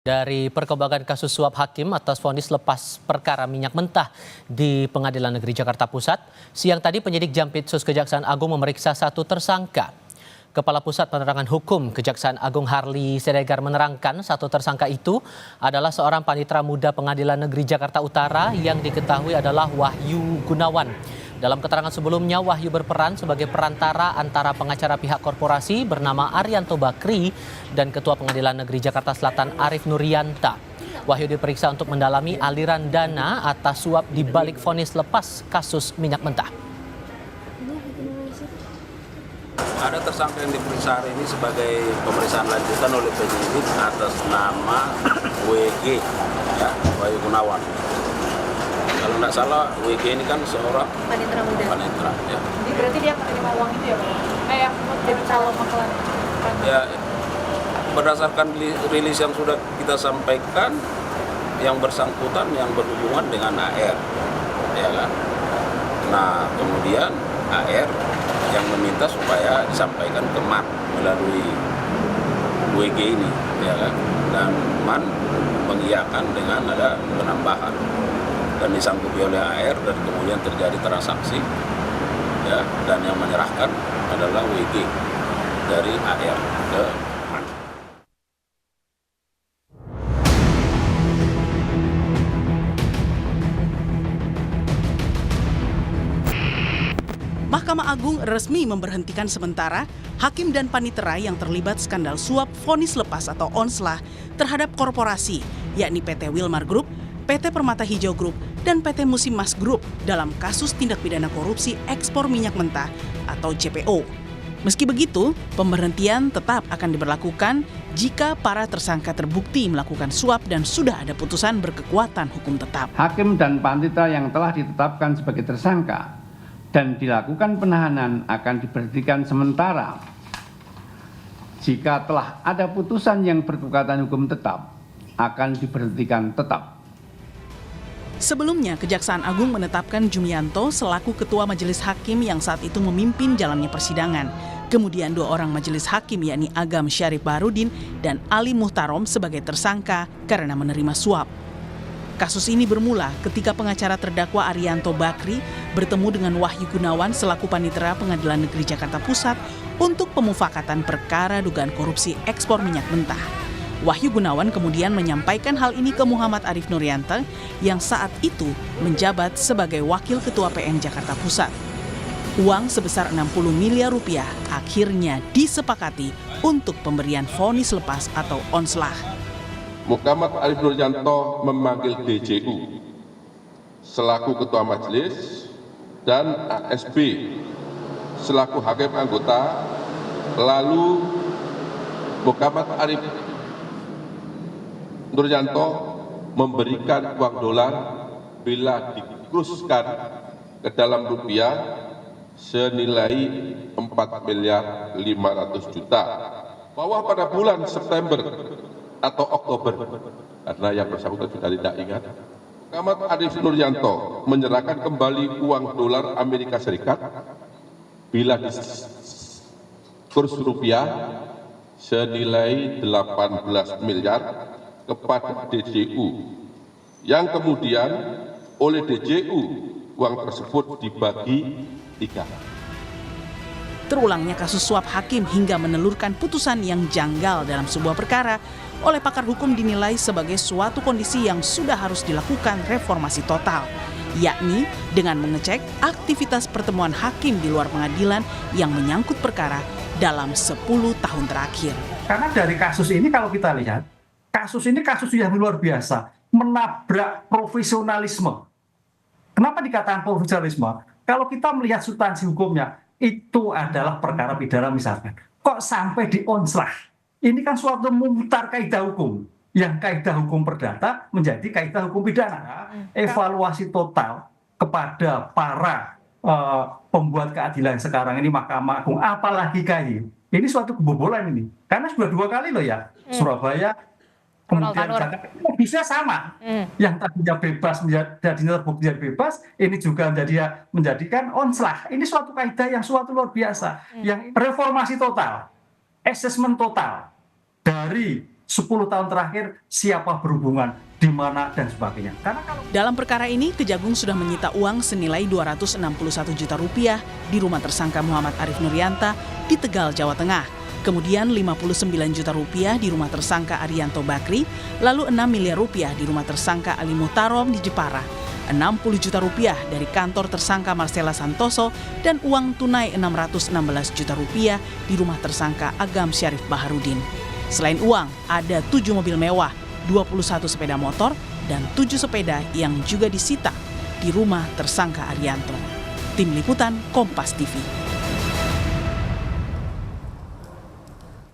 Dari perkembangan kasus suap hakim atas vonis lepas perkara minyak mentah di Pengadilan Negeri Jakarta Pusat, siang tadi penyidik Jampitsus Kejaksaan Agung memeriksa satu tersangka. Kepala Pusat Penerangan Hukum Kejaksaan Agung Harli Siregar menerangkan satu tersangka itu adalah seorang panitera muda Pengadilan Negeri Jakarta Utara yang diketahui adalah Wahyu Gunawan. Dalam keterangan sebelumnya, Wahyu berperan sebagai perantara antara pengacara pihak korporasi bernama Arianto Bakri dan Ketua Pengadilan Negeri Jakarta Selatan Arief Nurianta. Wahyu diperiksa untuk mendalami aliran dana atas suap di balik vonis lepas kasus minyak mentah. Ada tersangka yang diperiksa hari ini sebagai pemeriksaan lanjutan oleh penyidik atas nama WG, ya, Wahyu Gunawan. Kalau nggak salah, WG ini kan seorang panitera muda. Panitera, ya. Berarti dia menerima uang itu ya, Pak? Kayak jadi calon maklar. Ya, berdasarkan rilis yang sudah kita sampaikan, yang bersangkutan yang berhubungan dengan AR, ya kan? Nah, kemudian AR yang meminta supaya disampaikan ke MAN melalui WG ini, ya kan? Dan MAN mengiyakan dengan ada penambahan dan disanggupi oleh AR, dan kemudian terjadi transaksi, ya, dan yang menyerahkan adalah WG dari AR ke MAN. Mahkamah Agung resmi memberhentikan sementara hakim dan panitera yang terlibat skandal suap vonis lepas atau onslah terhadap korporasi, yakni PT Wilmar Group, PT Permata Hijau Group, dan PT Musimas Group dalam kasus tindak pidana korupsi ekspor minyak mentah atau JPO. Meski begitu, pemberhentian tetap akan diberlakukan jika para tersangka terbukti melakukan suap dan sudah ada putusan berkekuatan hukum tetap. Hakim dan panitera yang telah ditetapkan sebagai tersangka dan dilakukan penahanan akan diberhentikan sementara jika telah ada putusan yang berkekuatan hukum tetap akan diberhentikan tetap. Sebelumnya, Kejaksaan Agung menetapkan Jumianto selaku Ketua Majelis Hakim yang saat itu memimpin jalannya persidangan. Kemudian 2 orang majelis hakim yakni Agam Syarif Baharudin dan Ali Muhtarom sebagai tersangka karena menerima suap. Kasus ini bermula ketika pengacara terdakwa Arianto Bakri bertemu dengan Wahyu Gunawan selaku panitera Pengadilan Negeri Jakarta Pusat untuk pemufakatan perkara dugaan korupsi ekspor minyak mentah. Wahyu Gunawan kemudian menyampaikan hal ini ke Muhammad Arief Nurianta yang saat itu menjabat sebagai Wakil Ketua PN Jakarta Pusat. Uang sebesar 60 miliar rupiah akhirnya disepakati untuk pemberian vonis lepas atau onslah. Muhammad Arief Nurianto memanggil DJU selaku Ketua Majelis dan ASB selaku hakim anggota, lalu Muhammad Arief Nurianto memberikan uang dolar bila dikuruskan ke dalam rupiah senilai 4.500.000.000, bahwa pada bulan September atau Oktober, karena yang bersangkutan sudah tidak ingat, Muhammad Arief Nurianto menyerahkan kembali uang dolar Amerika Serikat bila kurs rupiah senilai 18 miliar kepada DJU, yang kemudian oleh DJU uang tersebut dibagi 3. Terulangnya kasus suap hakim hingga menelurkan putusan yang janggal dalam sebuah perkara oleh pakar hukum dinilai sebagai suatu kondisi yang sudah harus dilakukan reformasi total, yakni dengan mengecek aktivitas pertemuan hakim di luar pengadilan yang menyangkut perkara dalam 10 tahun terakhir. Karena dari kasus ini kalau kita lihat, kasus ini kasus yang luar biasa, menabrak profesionalisme. Kenapa dikatakan profesionalisme? Kalau kita melihat substansi hukumnya, itu adalah perkara pidana misalkan. Kok sampai di onslah? Ini kan suatu memutar kaidah hukum. Yang kaidah hukum perdata menjadi kaidah hukum pidana. Evaluasi total kepada para pembuat keadilan sekarang ini, Mahkamah Agung, apalagi KAI. Ini suatu kebobolan ini. Karena sudah 2 kali loh ya. Surabaya, kemudian Jakarta, bisa sama. Yang tadinya bebas menjadinya terbukti jadi bebas, ini juga menjadikan onslah. Ini suatu kaidah yang suatu luar biasa. Yang reformasi total, asesmen total dari 10 tahun terakhir siapa berhubungan, di mana, dan sebagainya. Karena kalau Dalam perkara ini, Kejagung sudah menyita uang senilai 261 juta rupiah di rumah tersangka Muhammad Arif Nurianta di Tegal, Jawa Tengah. Kemudian 59 juta rupiah di rumah tersangka Arianto Bakri, lalu 6 miliar rupiah di rumah tersangka Ali Muhtarom di Jepara, 60 juta rupiah dari kantor tersangka Marcella Santoso, dan uang tunai 616 juta rupiah di rumah tersangka Agam Syarif Baharudin. Selain uang, ada 7 mobil mewah, 21 sepeda motor, dan 7 sepeda yang juga disita di rumah tersangka Arianto. Tim Liputan Kompas TV.